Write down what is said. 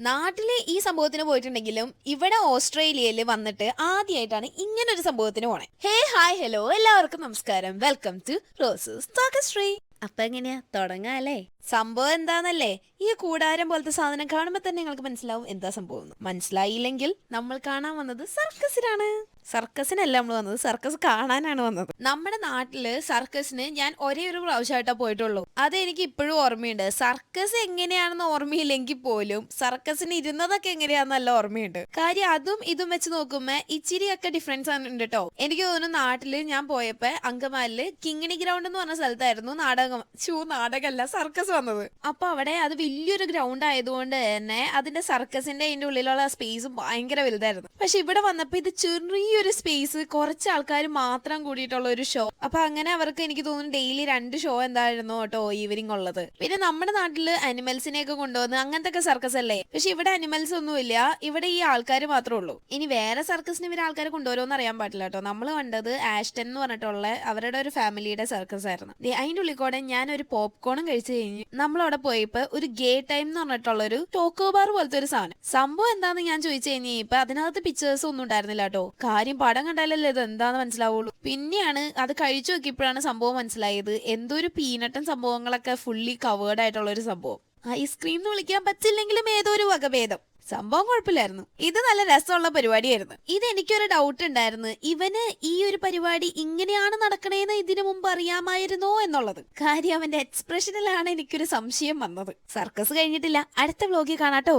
നാട്ടിലെ ഈ സംഭവത്തിന് പോയിട്ടുണ്ടെങ്കിലും ഇവിടെ ഓസ്ട്രേലിയയിൽ വന്നിട്ട് ആദ്യമായിട്ടാണ് ഇങ്ങനെ ഒരു സംഭവത്തിന് പോണേ. ഹേ ഹായ് ഹലോ എല്ലാവർക്കും നമസ്കാരം. വെൽക്കം ടു റോസസ് ടോക്കസ്ട്രീ. അപ്പൊ എങ്ങനെയാ തുടങ്ങാല്ലേ? സംഭവം എന്താന്നല്ലേ, ഈ കൂടാരം പോലത്തെ സാധനം കാണുമ്പോ തന്നെ നിങ്ങൾക്ക് മനസ്സിലാവും എന്താ സംഭവം. മനസ്സിലായില്ലെങ്കിൽ നമ്മൾ കാണാൻ വന്നത് സർക്കസിനാണ്. സർക്കസിനല്ല നമ്മൾ വന്നത്, സർക്കസ് കാണാനാണ് വന്നത്. നമ്മുടെ നാട്ടില് സർക്കസിന് ഞാൻ ഒരേ ഒരു പ്രാവശ്യമായിട്ടാ പോയിട്ടുള്ളൂ. അതെനിക്ക് ഇപ്പോഴും ഓർമ്മയുണ്ട്. സർക്കസ് എങ്ങനെയാണെന്ന് ഓർമ്മയില്ലെങ്കിൽ പോലും സർക്കസിന് ഇരുന്നതൊക്കെ എങ്ങനെയാണെന്നല്ല ഓർമ്മയുണ്ട്. കാര്യം അതും ഇതും വെച്ച് നോക്കുമ്പോ ഇച്ചിരിയൊക്കെ ഡിഫറൻസ് ഉണ്ട് കേട്ടോ. എനിക്ക് തോന്നുന്നു നാട്ടില് ഞാൻ പോയപ്പോ അങ്കമാലില് കിങ്ങിണി ഗ്രൗണ്ട് എന്ന് പറഞ്ഞ സ്ഥലത്തായിരുന്നു നാടകമല്ല സർക്കസ് വന്നത്. അപ്പൊ അവിടെ അത് വലിയൊരു ഗ്രൗണ്ട് ആയതുകൊണ്ട് തന്നെ അതിന്റെ സർക്കസിന്റെ അതിന്റെ ഉള്ളിലുള്ള സ്പേസ് ഭയങ്കര വലുതായിരുന്നു. പക്ഷെ ഇവിടെ വന്നപ്പോ ഇത് ചെറിയൊരു സ്പേസ്, കുറച്ച് ആൾക്കാർ മാത്രം കൂടിയിട്ടുള്ള ഒരു ഷോ. അപ്പൊ അങ്ങനെ അവർക്ക് എനിക്ക് തോന്നുന്നു ഡെയിലി 2 ഷോ എന്തായിരുന്നു കേട്ടോ ഈവനിങ് ഉള്ളത്. പിന്നെ നമ്മുടെ നാട്ടില് അനിമൽസിനെയൊക്കെ കൊണ്ടുവന്ന് അങ്ങനത്തെ സർക്കസ് അല്ലേ, പക്ഷെ ഇവിടെ അനിമൽസ് ഒന്നുമില്ല. ഇവിടെ ഈ ആൾക്കാർ മാത്രമേ ഉള്ളൂ. ഇനി വേറെ സർക്കസിന് ഇവർ ആൾക്കാരെ കൊണ്ടുവരുമെന്ന് അറിയാൻ പാടില്ല കേട്ടോ. നമ്മൾ കണ്ടത് ആഷ്ടൻ എന്ന് പറഞ്ഞിട്ടുള്ള അവരുടെ ഒരു ഫാമിലിയുടെ സർക്കസ് ആയിരുന്നു. അതിന്റെ ഉള്ളിൽ കൂടെ ഞാൻ ഒരു പോപ്കോണും കഴിച്ചു കഴിഞ്ഞു. നമ്മളവിടെ പോയപ്പോ ഒരു ഗേ ടൈം എന്ന് പറഞ്ഞിട്ടുള്ള ഒരു ടോക്കോ ബാർ പോലത്തെ ഒരു സംഭവം എന്താന്ന് ഞാൻ ചോദിച്ചു കഴിഞ്ഞപ്പോ അതിനകത്ത് പിക്ചേഴ്സ് ഒന്നും ഉണ്ടായിരുന്നില്ല കേട്ടോ. കാര്യം പടം കണ്ടാലല്ലേ ഇത് എന്താന്ന് മനസ്സിലാവുള്ളൂ. പിന്നെയാണ് അത് കഴിച്ചു നോക്കിയപ്പോഴാണ് സംഭവം മനസ്സിലായത്. എന്തോ ഒരു പീനട്ടും സംഭവങ്ങളൊക്കെ ഫുള്ളി കവേർഡ് ആയിട്ടുള്ള ഒരു സംഭവം. ഐസ്ക്രീം എന്ന് വിളിക്കാൻ പറ്റില്ലെങ്കിലും ഏതോ ഒരു വകഭേദം. സംഭവം കുഴപ്പമില്ലായിരുന്നു. ഇത് നല്ല രസമുള്ള പരിപാടിയായിരുന്നു. ഇതെനിക്കൊരു ഡൗട്ട് ഉണ്ടായിരുന്നു, ഇവന് ഈ ഒരു പരിപാടി ഇങ്ങനെയാണ് നടക്കണേന്ന് ഇതിനു മുമ്പ് അറിയാമായിരുന്നോ എന്നുള്ളത്. കാര്യം അവന്റെ എക്സ്പ്രഷനിലാണ് എനിക്കൊരു സംശയം വന്നത്. സർക്കസ് കഴിഞ്ഞിട്ടില്ല, അടുത്ത വ്ലോഗിൽ കാണാട്ടോ.